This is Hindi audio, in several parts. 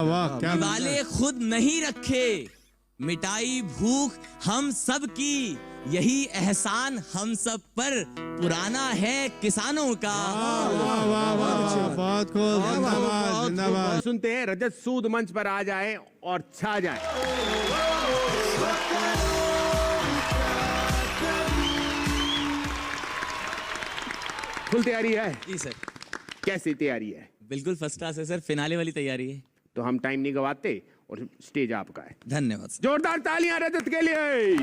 वाह क्या दिवाले खुद नहीं रखे, मिटाई भूख हम सब की, यही एहसान हम सब पर पुराना है किसानों का। वाह वाह वाह बहुत खूब, जिंदाबाद जिंदाबाद। सुनते हैं रजत सूद मंच पर आ जाएं और छा जाएं। फुल तैयारी है? जी सर। कैसी तैयारी है? बिल्कुल फर्स्ट क्लास है सर, फिनाले वाली तैयारी है। तो हम टाइम नहीं गवाते और स्टेज आपका है। धन्यवाद सर। जोरदार तालियां रजत के लिए।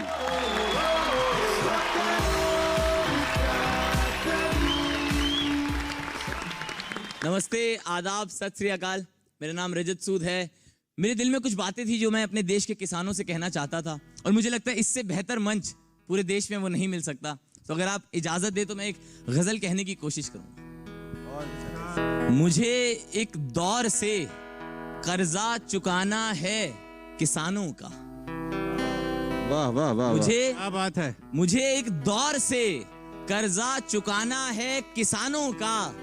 नमस्ते, आदाब, सत श्री अकाल। मेरा नाम रजत सूद है। मेरे दिल में कुछ बातें थी जो मैं अपने देश के किसानों से कहना चाहता था, और मुझे लगता है इससे बेहतर मंच पूरे देश में वो नहीं मिल सकता। तो अगर आप इजाजत दे तो मैं एक गजल कहने की कोशिश करूंगा। मुझे एक दौर से कर्जा चुकाना है किसानों का। वाह वाह वाह, मुझे क्या बात है। मुझे एक दौर से कर्जा चुकाना है किसानों का,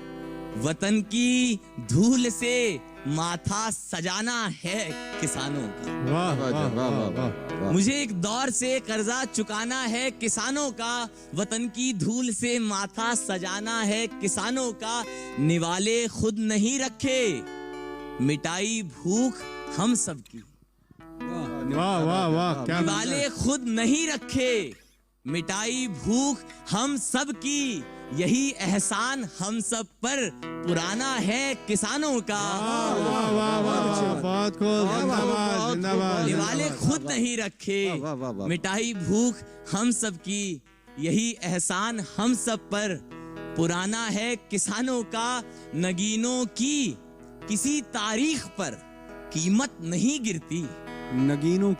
वतन की धूल से माथा सजाना है किसानों का। वाह वाह वाह वाह। मुझे एक दौर से कर्जा चुकाना है किसानों का, वतन की धूल से माथा सजाना है किसानों का। निवाले खुद नहीं रखे, मिटाई भूख हम सब की। वाह वाह वाह क्या निवाले खुद नहीं रखे, मिटाई भूख हम सब की, यही एहसान हम सब पर पुराना है किसानों का। वाह वाह वाह बहुत खूब, जिंदाबाद जिंदाबाद। निवाले खुद नहीं रखे, मिटाई भूख हम सब की, यही एहसान हम सब पर पुराना है किसानों का। नगीनों की किसी तारीख पर कीमत नहीं गिरती, नगीनों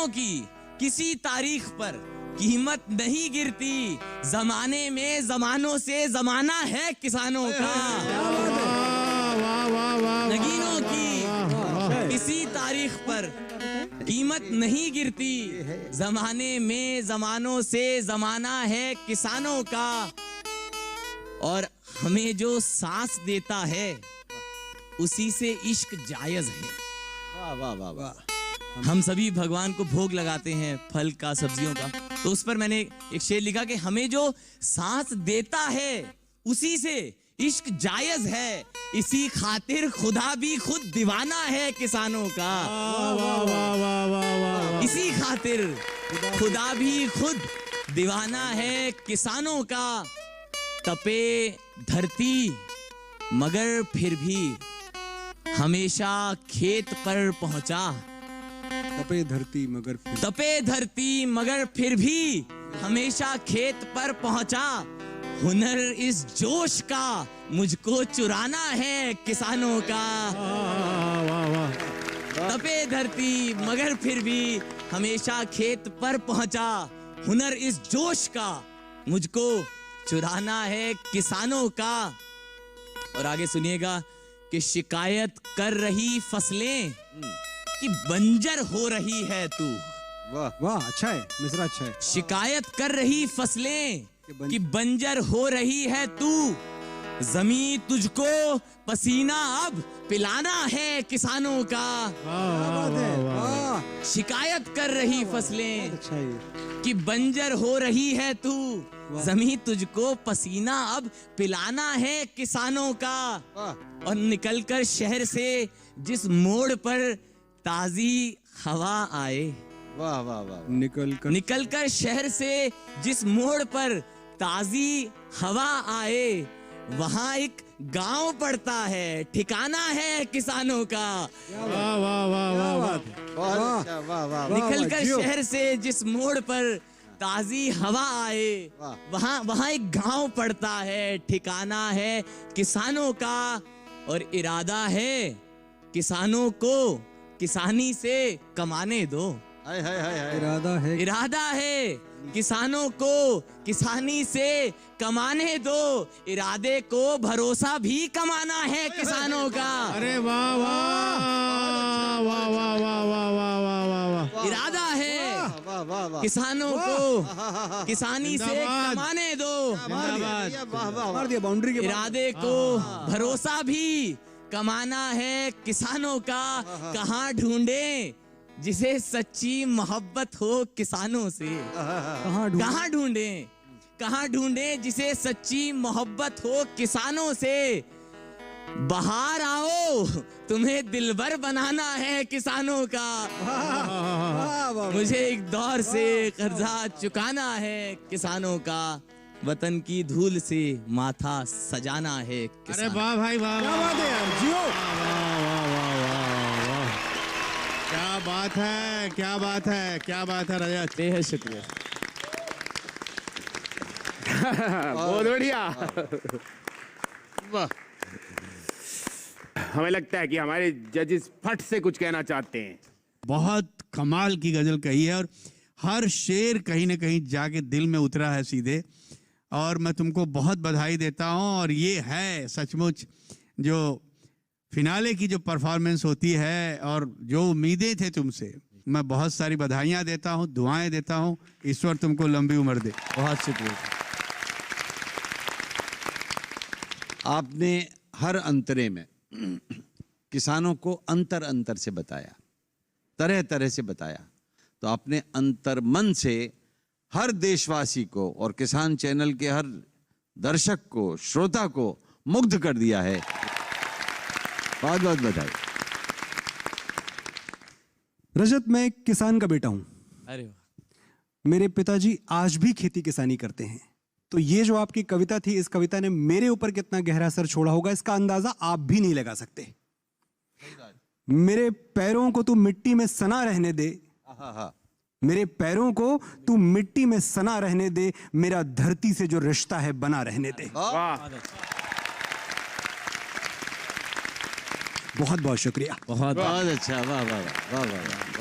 की किसी तारीख पर कीमत नहीं गिरती, जमाने में जमानों से जमाना है किसानों का। नगीनों की किसी तारीख पर कीमत नहीं गिरती, जमाने में जमानों से जमाना है किसानों का। और हमें जो सांस देता है उसी से इश्क जायज है। वाह वाह वाह वाह। हम सभी भगवान को भोग लगाते हैं फल का, सब्जियों का, तो उस पर मैंने एक शेर लिखा कि हमें जो सांस देता है उसी से इश्क जायज है, इसी खातिर खुदा भी खुद दीवाना है किसानों का। वाह वाह वाह वाह। इसी खातिर खुदा भी खुद दीवाना है किसानों का। तपे धरती मगर फिर भी हमेशा खेत पर पहुंचा, तपे धरती मगर फिर भी हमेशा खेत पर पहुंचा। हुनर इस जोश का मुझको चुराना है किसानों का। वाह वाह। तपे धरती मगर फिर भी हमेशा खेत पर पहुंचा, हुनर इस जोश का मुझको चुराना है किसानों का। और आगे सुनिएगा कि शिकायत कर रही फसलें कि बंजर हो रही है तू। वाह वाह, अच्छा है, मिसरा अच्छा है। शिकायत कर रही फसलें कि बंजर हो रही है तू, जमीन तुझको पसीना अब पिलाना है किसानों का। शिकायत कर रही फसलें कि बंजर हो रही है तू, जमीन तुझको पसीना अब पिलाना है किसानों का। और निकलकर शहर से जिस मोड़ पर ताजी हवा आए, वाह वाह वाह। निकलकर शहर से जिस मोड़ पर ताजी हवा आए, वहाँ एक गांव पड़ता है, ठिकाना है किसानों का। वाह वाह वाह वाह वाह। निकलकर शहर से जिस मोड़ पर ताजी हवा आए, वहाँ एक गांव पड़ता है, ठिकाना है किसानों का। और इरादा है किसानों को किसानी से कमाने दो। इरादा है किसानों को किसानी से कमाने दो, इरादे को भरोसा भी कमाना है किसानों का। अरे वाह वाह वाह वाह वाह वाह वाह वाह वाह। इरादा है किसानों को किसानी से कमाने दो, बाउंड्री के इरादे को भरोसा भी कमाना है किसानों का, कहाँ ढूंढे जिसे सच्ची मोहब्बत हो किसानों से। कहाँ ढूंढे जिसे सच्ची मोहब्बत हो किसानों से। बाहर आओ, तुम्हें दिलबर बनाना है किसानों का। मुझे एक दौर से कर्जा चुकाना है किसानों का। वतन की धूल से माथा सजाना है अरे किसानों। वाह भाई वाह, क्या बात है यार, जियो। वाह वाह वाह वाह वाह, क्या बात है, क्या बात है, क्या बात है रजत। बेहद शुक्रिया। बहुत बढ़िया। वाह, हमें लगता है कि हमारे जजेस फट से कुछ कहना चाहते हैं। बहुत कमाल की गजल कही है और हर शेर कहीं ना कहीं जाके दिल में उतरा है सीधे। और मैं तुमको बहुत बधाई देता हूं। और ये है सचमुच जो फिनाले की जो परफॉर्मेंस होती है और जो उम्मीदें थे तुमसे, मैं बहुत सारी बधाइयां देता हूं, दुआएं देता हूं। ईश्वर तुमको लंबी उम्र दे। बहुत शुक्रिया। आपने हर अंतरे में किसानों को अंतर अंतर से बताया, तरह तरह से बताया। तो आपने अंतर मन से हर देशवासी को और किसान चैनल के हर दर्शक को, श्रोता को मुग्ध कर दिया है। बहुत बहुत बधाई। रजत, मैं एक किसान का बेटा हूं। अरे वाह, मेरे पिताजी आज भी खेती किसानी करते हैं। तो ये जो आपकी कविता थी, इस कविता ने मेरे ऊपर कितना गहरा असर छोड़ा होगा, इसका अंदाजा आप भी नहीं लगा सकते। मेरे पैरों को तू मिट्टी में सना रहने दे, मेरे पैरों को तू मिट्टी में सना रहने दे, मेरा धरती से जो रिश्ता है बना रहने दे। वाह, बहुत बहुत शुक्रिया। बहुत बहुत अच्छा, वाह वाह वाह वाह वाह।